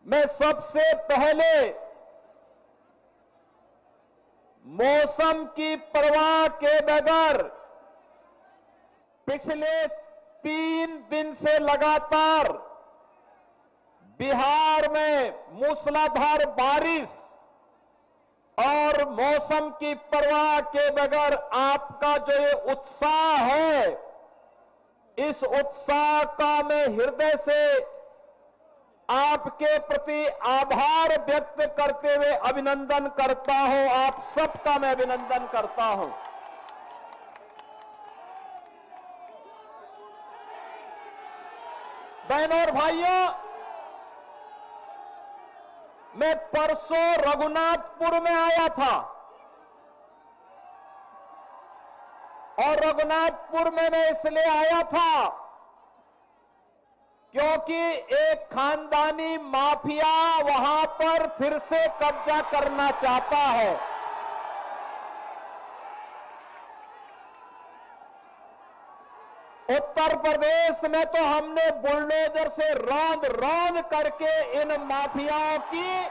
मैं सबसे पहले मौसम की परवाह के बगैर पिछले 3 दिन से लगातार बिहार में मूसलाधार बारिश और मौसम की परवाह के बगैर आपका जो ये उत्साह है, इस उत्साह का मैं हृदय से आपके प्रति आभार व्यक्त करते हुए अभिनंदन करता हूं। आप सबका मैं अभिनंदन करता हूं। बहनों और भाइयों, मैं परसों रघुनाथपुर में आया था और रघुनाथपुर में मैं इसलिए आया था क्योंकि एक खानदानी माफिया वहां पर फिर से कब्जा करना चाहता है। उत्तर प्रदेश में तो हमने बुलडोजर से रौंद रौंद करके इन माफियाओं की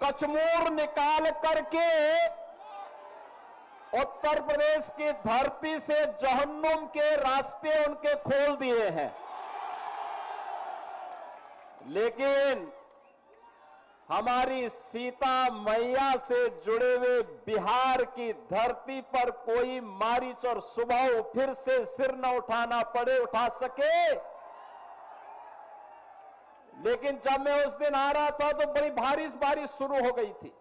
कचमूर निकाल करके उत्तर प्रदेश की धरती से जहन्नुम के रास्ते उनके खोल दिए हैं। लेकिन हमारी सीता मैया से जुड़े हुए बिहार की धरती पर कोई मारीच और सुबह फिर से सिर न उठाना पड़े, उठा सके। लेकिन जब मैं उस दिन आ रहा था तो बड़ी बारिश शुरू हो गई थी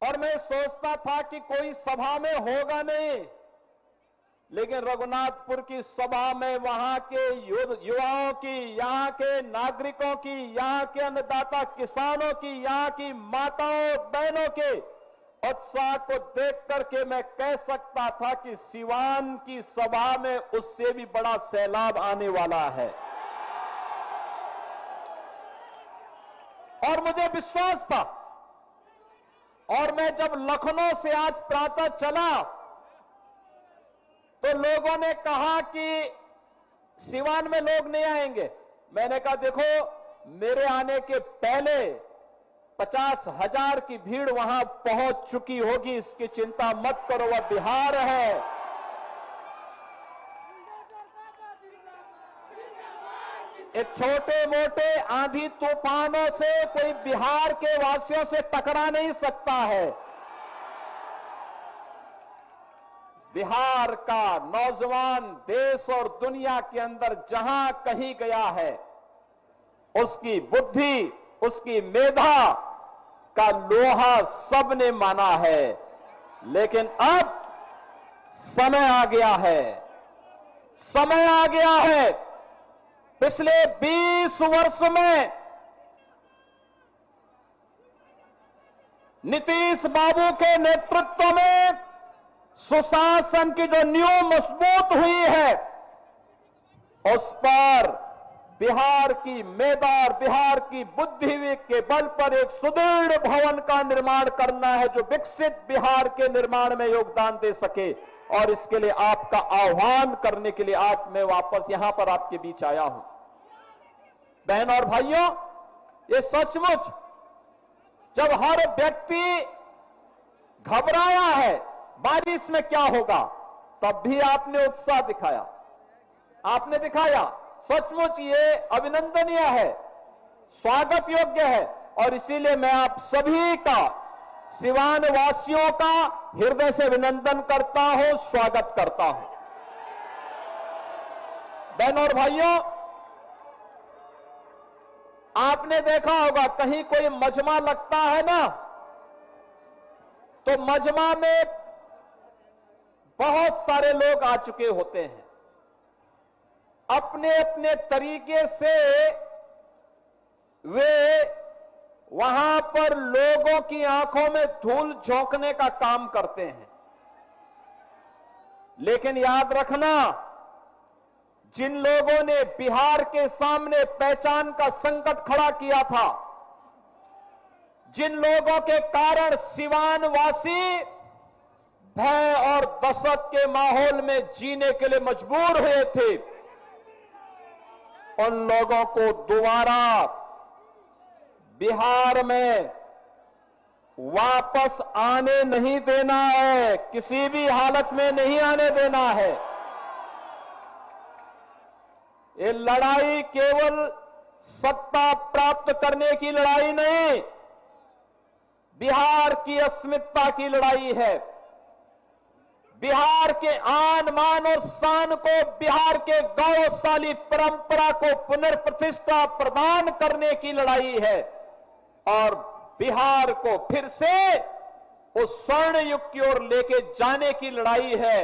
और मैं सोचता था कि कोई सभा में होगा नहीं, लेकिन रघुनाथपुर की सभा में वहां के युवाओं की, यहां के नागरिकों की, यहां के अन्नदाता किसानों की, यहां की माताओं बहनों के उत्साह को देख करके मैं कह सकता था कि सिवान की सभा में उससे भी बड़ा सैलाब आने वाला है। और मुझे विश्वास था। और मैं जब लखनऊ से आज प्रातः चला तो लोगों ने कहा कि सिवान में लोग नहीं आएंगे। मैंने कहा देखो, मेरे आने के पहले 50,000 की भीड़ वहां पहुंच चुकी होगी, इसकी चिंता मत करो, वह बिहार है। ये छोटे मोटे आंधी तूफानों से कोई बिहार के वासियों से टकरा नहीं सकता है। बिहार का नौजवान देश और दुनिया के अंदर जहां कहीं गया है, उसकी बुद्धि, उसकी मेधा का लोहा सबने माना है। लेकिन अब समय आ गया है, समय आ गया है। पिछले 20 वर्ष में नीतीश बाबू के नेतृत्व में सुशासन की जो नींव मजबूत हुई है, उस पर बिहार की मेधा और बिहार की बुद्धि के बल पर एक सुदृढ़ भवन का निर्माण करना है जो विकसित बिहार के निर्माण में योगदान दे सके। और इसके लिए आपका आह्वान करने के लिए आज मैं वापस यहां पर आपके बीच आया हूं। बहन और भाइयों, ये सचमुच जब हर व्यक्ति घबराया है बारिश में क्या होगा, तब भी आपने उत्साह दिखाया, आपने दिखाया। सचमुच ये अभिनंदनीय है, स्वागत योग्य है। और इसीलिए मैं आप सभी का, सिवान वासियों का हृदय से अभिनंदन करता हूं, स्वागत करता हूं। बहनों और भाइयों, आपने देखा होगा कहीं कोई मजमा लगता है ना, तो मजमा में बहुत सारे लोग आ चुके होते हैं। अपने अपने तरीके से वे वहां पर लोगों की आंखों में धूल झोंकने का काम करते हैं। लेकिन याद रखना, जिन लोगों ने बिहार के सामने पहचान का संकट खड़ा किया था, जिन लोगों के कारण सिवान वासी भय और दहशत के माहौल में जीने के लिए मजबूर हुए थे, उन लोगों को दोबारा बिहार में वापस आने नहीं देना है, किसी भी हालत में नहीं आने देना है। ये लड़ाई केवल सत्ता प्राप्त करने की लड़ाई नहीं, बिहार की अस्मिता की लड़ाई है। बिहार के आन मान और शान को, बिहार के गौरवशाली परंपरा को पुनर्प्रतिष्ठा प्रदान करने की लड़ाई है और बिहार को फिर से उस स्वर्ण युग की ओर लेके जाने की लड़ाई है,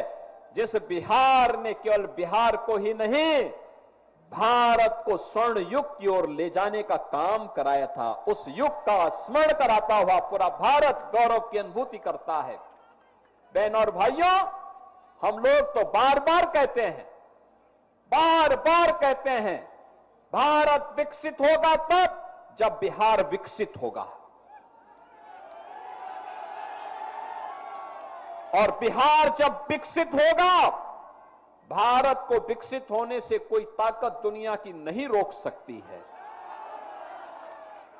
जिस बिहार ने केवल बिहार को ही नहीं, भारत को स्वर्ण युग की ओर ले जाने का काम कराया था। उस युग का स्मरण कराता हुआ पूरा भारत गौरव की अनुभूति करता है। बहन और भाइयों, हम लोग तो बार बार कहते हैं, भारत विकसित होगा तब जब बिहार विकसित होगा, और बिहार जब विकसित होगा, भारत को विकसित होने से कोई ताकत दुनिया की नहीं रोक सकती है।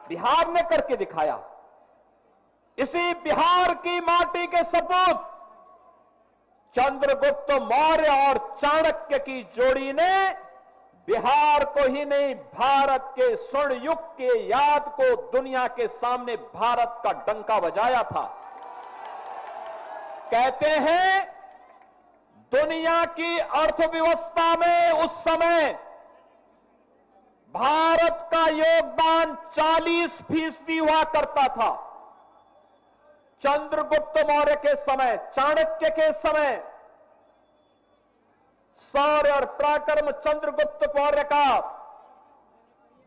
बिहार ने करके दिखाया। इसी बिहार की माटी के सपूत चंद्रगुप्त मौर्य और चाणक्य की जोड़ी ने बिहार को ही नहीं, भारत के स्वर्ण युग के याद को दुनिया के सामने भारत का डंका बजाया था। कहते हैं दुनिया की अर्थव्यवस्था में उस समय भारत का योगदान 40% हुआ करता था। चंद्रगुप्त मौर्य के समय, चाणक्य के समय, शौर्य और पराक्रम चंद्रगुप्त मौर्य का,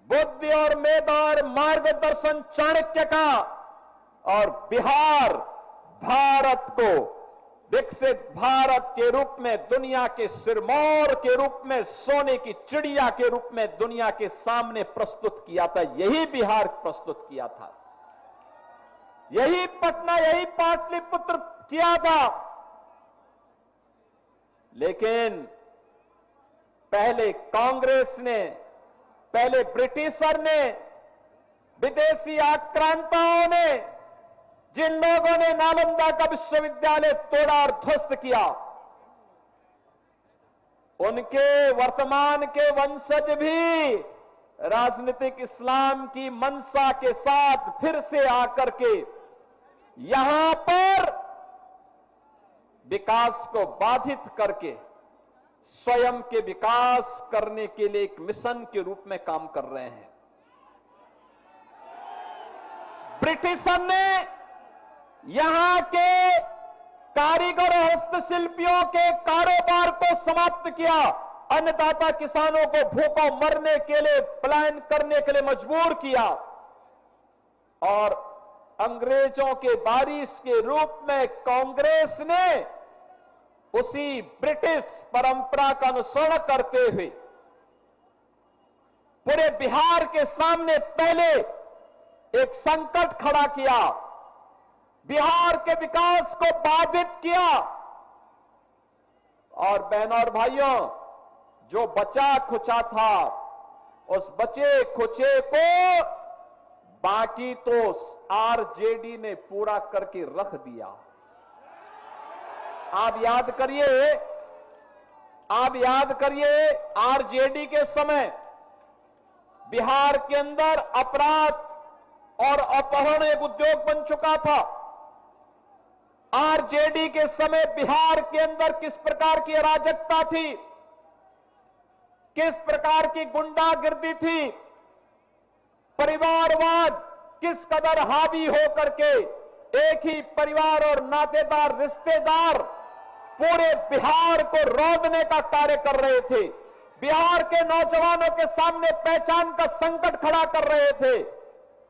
बुद्धि और मेधा और मार्गदर्शन चाणक्य का, और बिहार भारत को विकसित भारत के रूप में, दुनिया के सिरमौर के रूप में, सोने की चिड़िया के रूप में दुनिया के सामने प्रस्तुत किया था। यही बिहार प्रस्तुत किया था, यही पटना, यही पाटलिपुत्र किया था। लेकिन पहले कांग्रेस ने, पहले ब्रिटिशर ने, विदेशी आक्रांताओं ने, जिन लोगों ने नालंदा का विश्वविद्यालय तोड़ा और ध्वस्त किया, उनके वर्तमान के वंशज भी राजनीतिक इस्लाम की मंशा के साथ फिर से आकर के यहां पर विकास को बाधित करके स्वयं के विकास करने के लिए एक मिशन के रूप में काम कर रहे हैं। ब्रिटिशर ने यहां के कारीगर और हस्तशिल्पियों के कारोबार को समाप्त किया, अन्नदाता किसानों को भूखों मरने के लिए, पलायन करने के लिए मजबूर किया, और अंग्रेजों के वारिस के रूप में कांग्रेस ने उसी ब्रिटिश परंपरा का अनुसरण करते हुए पूरे बिहार के सामने पहले एक संकट खड़ा किया, बिहार के विकास को बाधित किया। और बहनों और भाइयों, जो बचा खुचा था, उस बचे खुचे को बाकी तो आरजेडी ने पूरा करके रख दिया। आप याद करिए, आरजेडी के समय बिहार के अंदर अपराध और अपहरण एक उद्योग बन चुका था। आरजेडी के समय बिहार के अंदर किस प्रकार की अराजकता थी, किस प्रकार की गुंडागिर्दी थी, परिवारवाद किस कदर हावी होकर के एक ही परिवार और नातेदार रिश्तेदार पूरे बिहार को रौंदने का कार्य कर रहे थे, बिहार के नौजवानों के सामने पहचान का संकट खड़ा कर रहे थे,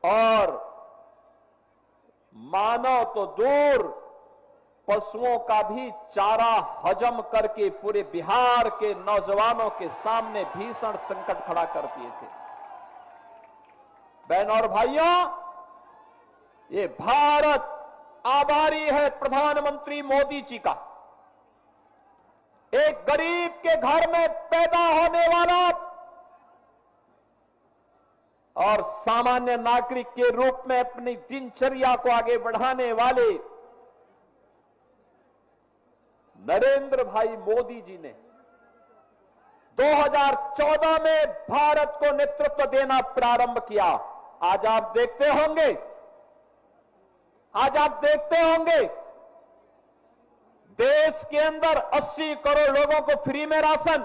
और मानव तो दूर पशुओं का भी चारा हजम करके पूरे बिहार के नौजवानों के सामने भीषण संकट खड़ा कर दिए थे। बहनों और भाइयों, ये भारत आभारी है प्रधानमंत्री मोदी जी का। एक गरीब के घर में पैदा होने वाला और सामान्य नागरिक के रूप में अपनी दिनचर्या को आगे बढ़ाने वाले नरेंद्र भाई मोदी जी ने 2014 में भारत को नेतृत्व देना प्रारंभ किया। आज आप देखते होंगे देश के अंदर 80 करोड़ लोगों को फ्री में राशन,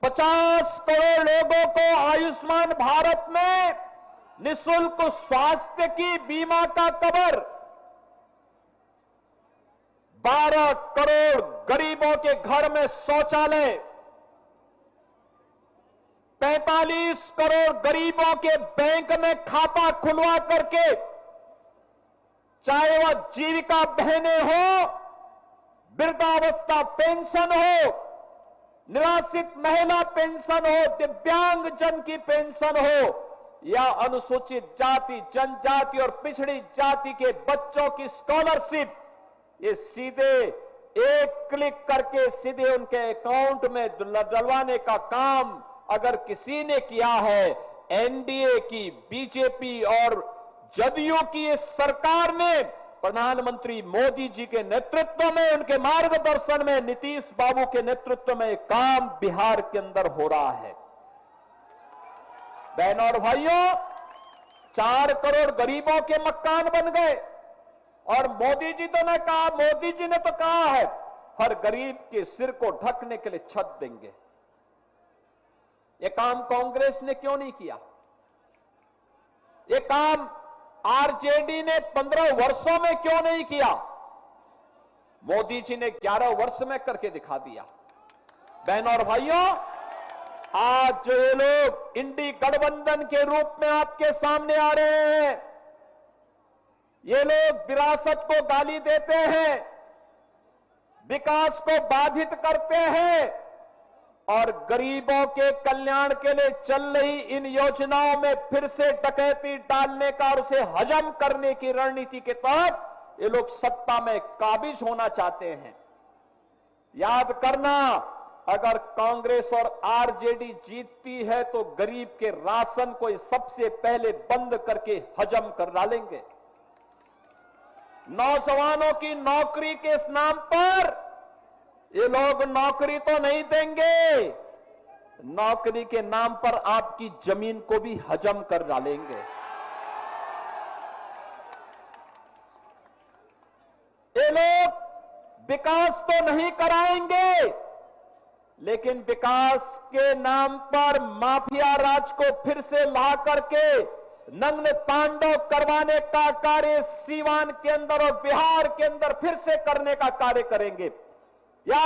50 करोड़ लोगों को आयुष्मान भारत में निःशुल्क स्वास्थ्य की बीमा का कवर, 12 करोड़ गरीबों के घर में शौचालय, 45 करोड़ गरीबों के बैंक में खाता खुलवा करके, चाहे वह जीविका बहनें हो, वृद्धावस्था पेंशन हो, निराश्रित महिला पेंशन हो, दिव्यांग जन की पेंशन हो या अनुसूचित जाति, जनजाति और पिछड़ी जाति के बच्चों की स्कॉलरशिप, ये सीधे एक क्लिक करके सीधे उनके अकाउंट में डलवाने का काम अगर किसी ने किया है, एनडीए की, बीजेपी और जदयू की इस सरकार ने प्रधानमंत्री मोदी जी के नेतृत्व में, उनके मार्गदर्शन में, नीतीश बाबू के नेतृत्व में काम बिहार के अंदर हो रहा है। बहनों और भाइयों, 4 करोड़ गरीबों के मकान बन गए और मोदी जी ने तो कहा है हर गरीब के सिर को ढकने के लिए छत देंगे। ये काम कांग्रेस ने क्यों नहीं किया? ये काम आरजेडी ने 15 वर्षों में क्यों नहीं किया? मोदी जी ने 11 वर्ष में करके दिखा दिया। बहनों और भाइयों, आज जो ये लोग इंडी गठबंधन के रूप में आपके सामने आ रहे हैं, ये लोग विरासत को गाली देते हैं, विकास को बाधित करते हैं और गरीबों के कल्याण के लिए चल रही इन योजनाओं में फिर से डकैती डालने का और उसे हजम करने की रणनीति के तहत ये लोग सत्ता में काबिज होना चाहते हैं। याद करना, अगर कांग्रेस और आरजेडी जीतती है तो गरीब के राशन को सबसे पहले बंद करके हजम कर डालेंगे। नौजवानों की नौकरी के इस नाम पर ये लोग नौकरी तो नहीं देंगे, नौकरी के नाम पर आपकी जमीन को भी हजम कर डालेंगे। ये लोग विकास तो नहीं कराएंगे, लेकिन विकास के नाम पर माफिया राज को फिर से ला करके नग्न तांडव करवाने का कार्य सीवान के अंदर और बिहार के अंदर फिर से करने का कार्य करेंगे। या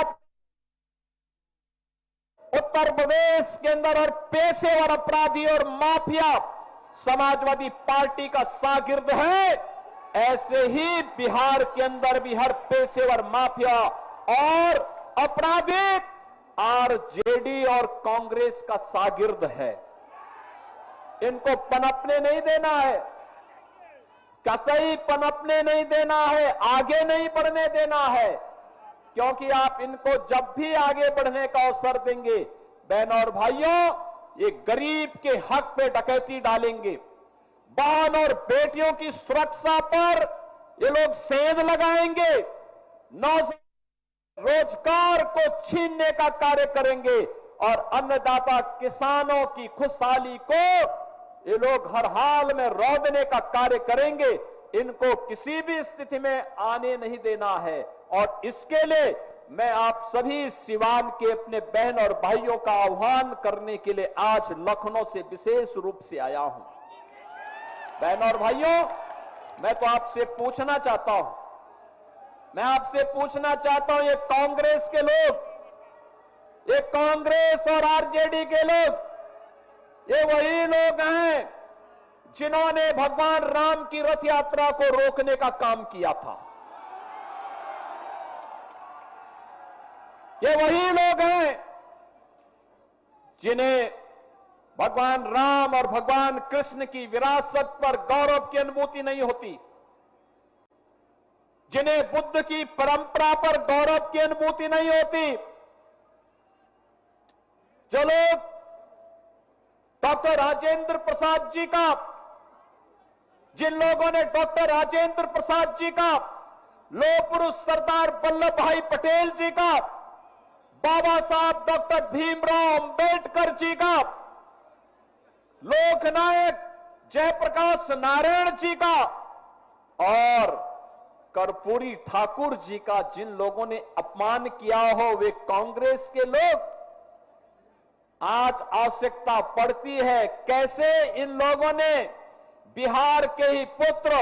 उत्तर प्रदेश के अंदर और पेशेवर अपराधी और माफिया समाजवादी पार्टी का शागिर्द है, ऐसे ही बिहार के अंदर भी हर पेशेवर माफिया और अपराधी आरजेडी और कांग्रेस का शागिर्द है। इनको पनपने नहीं देना है, कतई पनपने नहीं देना है, आगे नहीं बढ़ने देना है, क्योंकि आप इनको जब भी आगे बढ़ने का अवसर देंगे, बहनों और भाइयों, ये गरीब के हक पे डकैती डालेंगे। बहन और बेटियों की सुरक्षा पर ये लोग सेंध लगाएंगे, रोजगार को छीनने का कार्य करेंगे और अन्नदाता किसानों की खुशहाली को ये लोग हर हाल में रौंदने का कार्य करेंगे। इनको किसी भी स्थिति में आने नहीं देना है और इसके लिए मैं आप सभी सिवान के अपने बहन और भाइयों का आह्वान करने के लिए आज लखनऊ से विशेष रूप से आया हूं। बहन और भाइयों, मैं तो आपसे पूछना चाहता हूं, ये कांग्रेस के लोग, ये कांग्रेस और आरजेडी के लोग, ये वही लोग हैं जिन्होंने भगवान राम की रथ यात्रा को रोकने का काम किया था। ये वही लोग हैं जिन्हें भगवान राम और भगवान कृष्ण की विरासत पर गौरव की अनुभूति नहीं होती, जिन्हें बुद्ध की परंपरा पर गौरव की अनुभूति नहीं होती, जो लोग डॉक्टर राजेंद्र प्रसाद जी का, जिन लोगों ने डॉक्टर राजेंद्र प्रसाद जी का, लौह पुरुष सरदार वल्लभ भाई पटेल जी का, बाबा साहब डॉक्टर भीमराव अंबेडकर जी का, लोकनायक जयप्रकाश नारायण जी का और कर्पूरी ठाकुर जी का जिन लोगों ने अपमान किया हो, वे कांग्रेस के लोग। आज आवश्यकता पड़ती है कैसे इन लोगों ने बिहार के ही पुत्र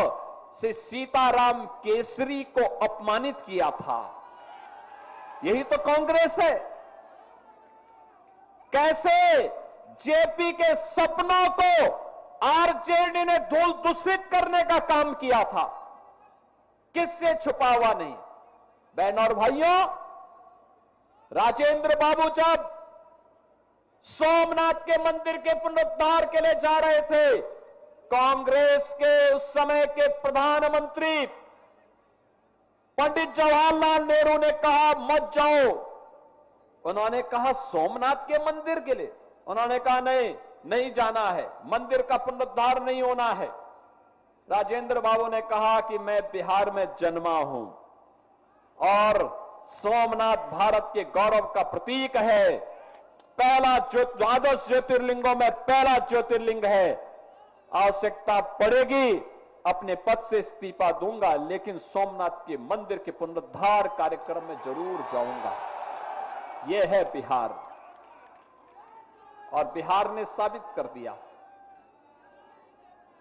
से सीताराम केसरी को अपमानित किया था। यही तो कांग्रेस है। कैसे जेपी के सपनों को आरजेडी ने धूल दूषित करने का काम किया था, किससे छुपा हुआ नहीं। बहन और भाइयों, राजेंद्र बाबू जब सोमनाथ के मंदिर के पुनरुद्धार के लिए जा रहे थे, कांग्रेस के उस समय के प्रधानमंत्री पंडित जवाहरलाल नेहरू ने कहा मत जाओ। उन्होंने कहा सोमनाथ के मंदिर के लिए, उन्होंने कहा नहीं जाना है, मंदिर का पुनरुद्धार नहीं होना है। राजेंद्र बाबू ने कहा कि मैं बिहार में जन्मा हूं और सोमनाथ भारत के गौरव का प्रतीक है, पहला द्वादश ज्योतिर्लिंगों में पहला ज्योतिर्लिंग है। आवश्यकता पड़ेगी अपने पद से इस्तीफा दूंगा, लेकिन सोमनाथ के मंदिर के पुनरुद्धार कार्यक्रम में जरूर जाऊंगा। यह है बिहार, और बिहार ने साबित कर दिया,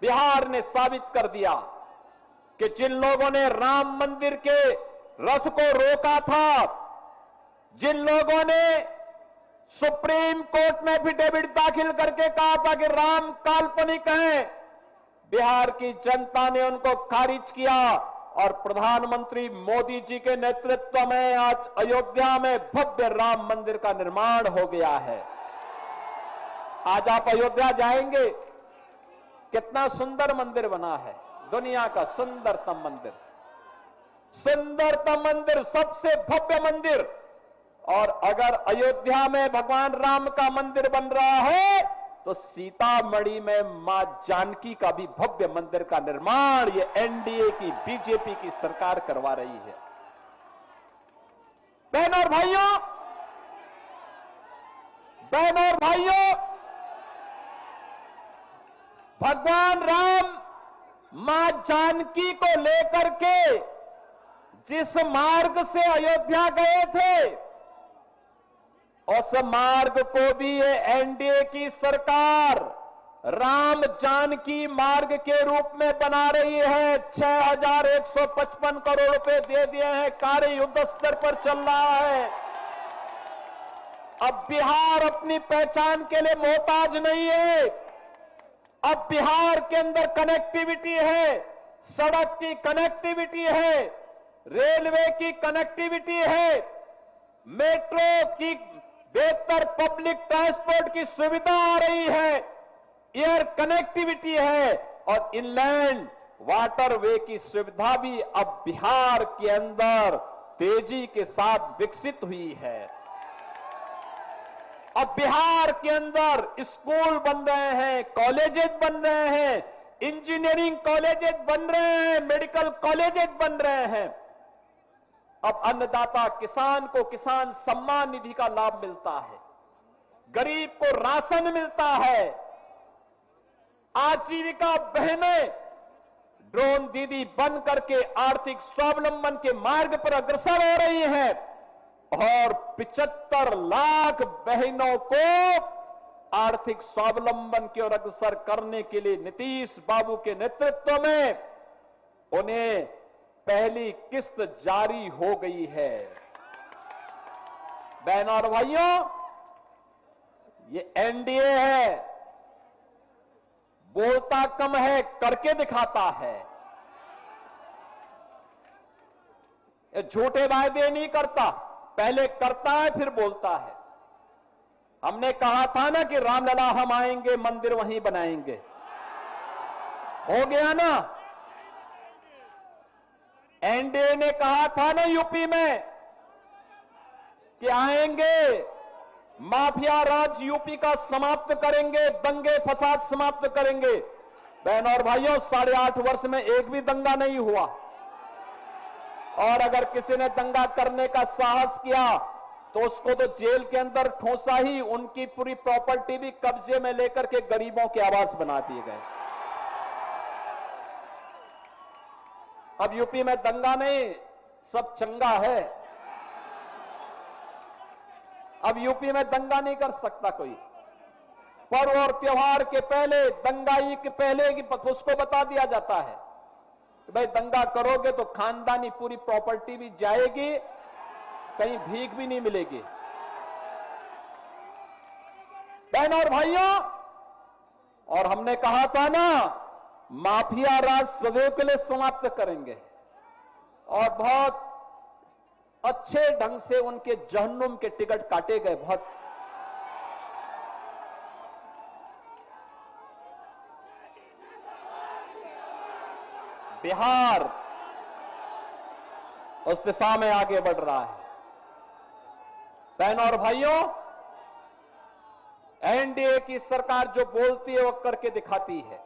बिहार ने साबित कर दिया कि जिन लोगों ने राम मंदिर के रथ को रोका था, जिन लोगों ने सुप्रीम कोर्ट में एफिडेविट दाखिल करके कहा था कि राम काल्पनिक है, बिहार की जनता ने उनको खारिज किया और प्रधानमंत्री मोदी जी के नेतृत्व में आज अयोध्या में भव्य राम मंदिर का निर्माण हो गया है। आज आप अयोध्या जाएंगे, कितना सुंदर मंदिर बना है, दुनिया का सुंदरतम मंदिर, सुंदरतम मंदिर, सबसे भव्य मंदिर। और अगर अयोध्या में भगवान राम का मंदिर बन रहा है तो सीतामढ़ी में मां जानकी का भी भव्य मंदिर का निर्माण ये एनडीए की, बीजेपी की सरकार करवा रही है। बहनों और भाइयों, बहनों और भाइयों, भगवान राम मां जानकी को लेकर के जिस मार्ग से अयोध्या गए थे, उस मार्ग को भी ये एनडीए की सरकार राम जानकी मार्ग के रूप में बना रही है। 6155 करोड़ रुपए दे दिए हैं, कार्य युद्ध स्तर पर चल रहा है। अब बिहार अपनी पहचान के लिए मोहताज नहीं है। अब बिहार के अंदर कनेक्टिविटी है, सड़क की कनेक्टिविटी है, रेलवे की कनेक्टिविटी है, मेट्रो की बेहतर पब्लिक ट्रांसपोर्ट की सुविधा आ रही है, एयर कनेक्टिविटी है और इनलैंड वाटरवे की सुविधा भी अब बिहार के अंदर तेजी के साथ विकसित हुई है। अब बिहार के अंदर स्कूल बन रहे हैं, कॉलेजेस बन रहे हैं, इंजीनियरिंग कॉलेजेस बन रहे हैं, मेडिकल कॉलेजेस बन रहे हैं। अब अन्नदाता किसान को किसान सम्मान निधि का लाभ मिलता है, गरीब को राशन मिलता है, आजीविका बहनें ड्रोन दीदी बन करके आर्थिक स्वावलंबन के मार्ग पर अग्रसर हो रही हैं और 75 लाख बहनों को आर्थिक स्वावलंबन की ओर अग्रसर करने के लिए नीतीश बाबू के नेतृत्व में उन्हें पहली किस्त जारी हो गई है। बहनों और भाइयों, ये एनडीए है, बोलता कम है, करके दिखाता है। ये झूठे वायदे नहीं करता, पहले करता है फिर बोलता है। हमने कहा था ना कि रामलला हम आएंगे, मंदिर वहीं बनाएंगे, हो गया ना। एनडीए ने कहा था ना यूपी में कि आएंगे, माफिया राज यूपी का समाप्त करेंगे, दंगे फसाद समाप्त करेंगे। बहन और भाइयों, 8.5 वर्ष में एक भी दंगा नहीं हुआ, और अगर किसी ने दंगा करने का साहस किया तो उसको तो जेल के अंदर ठोसा ही, उनकी पूरी प्रॉपर्टी भी कब्जे में लेकर के गरीबों के आवास बना दिए गए। अब यूपी में दंगा नहीं, सब चंगा है। अब यूपी में दंगा नहीं कर सकता कोई। पर्व और त्योहार के पहले, दंगाई के पहले की उसको बता दिया जाता है कि भाई दंगा करोगे तो खानदानी पूरी प्रॉपर्टी भी जाएगी, कहीं भीख भी नहीं मिलेगी। बहन और भाइयों, और हमने कहा था ना, माफिया राज सदैव के लिए समाप्त करेंगे, और बहुत अच्छे ढंग से उनके जहन्नुम के टिकट काटे गए। बहुत बिहार उस दिशा में आगे बढ़ रहा है। बहनों और भाइयों, एनडीए की सरकार जो बोलती है वो करके दिखाती है।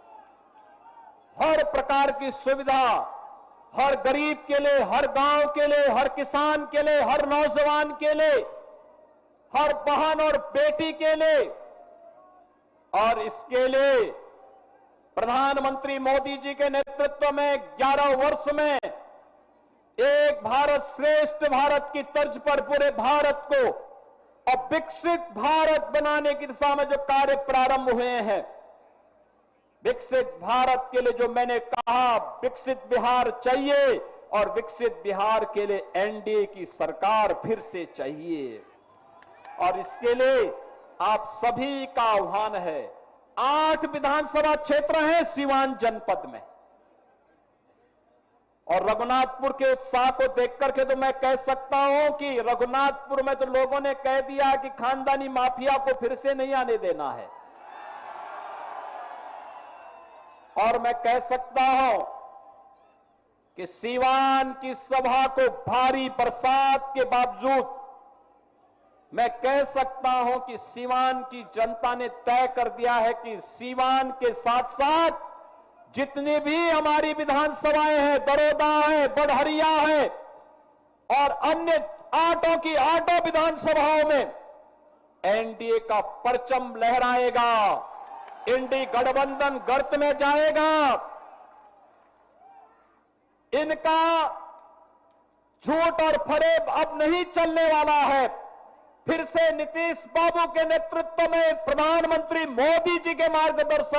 हर प्रकार की सुविधा हर गरीब के लिए, हर गांव के लिए, हर किसान के लिए, हर नौजवान के लिए, हर बहन और बेटी के लिए, और इसके लिए प्रधानमंत्री मोदी जी के नेतृत्व में 11 वर्ष में एक भारत श्रेष्ठ भारत की तर्ज पर पूरे भारत को और विकसित भारत बनाने की दिशा में जो कार्य प्रारंभ हुए हैं, विकसित भारत के लिए जो मैंने कहा, विकसित बिहार चाहिए, और विकसित बिहार के लिए एनडीए की सरकार फिर से चाहिए। और इसके लिए आप सभी का आह्वान है। 8 विधानसभा क्षेत्र हैं सीवान जनपद में, और रघुनाथपुर के उत्साह को देख करके तो मैं कह सकता हूं कि रघुनाथपुर में तो लोगों ने कह दिया कि खानदानी माफिया को फिर से नहीं आने देना है। और मैं कह सकता हूं कि सीवान की सभा को भारी बरसात के बावजूद मैं कह सकता हूं कि सीवान की जनता ने तय कर दिया है कि सीवान के साथ साथ जितनी भी हमारी विधानसभाएं हैं, दरोदा है, बढ़हरिया है, और अन्य 8 विधानसभाओं में एनडीए का परचम लहराएगा। इंडी गठबंधन गर्त में जाएगा। इनका झूठ और फरेब अब नहीं चलने वाला है। फिर से नीतीश बाबू के नेतृत्व में प्रधानमंत्री मोदी जी के मार्गदर्शन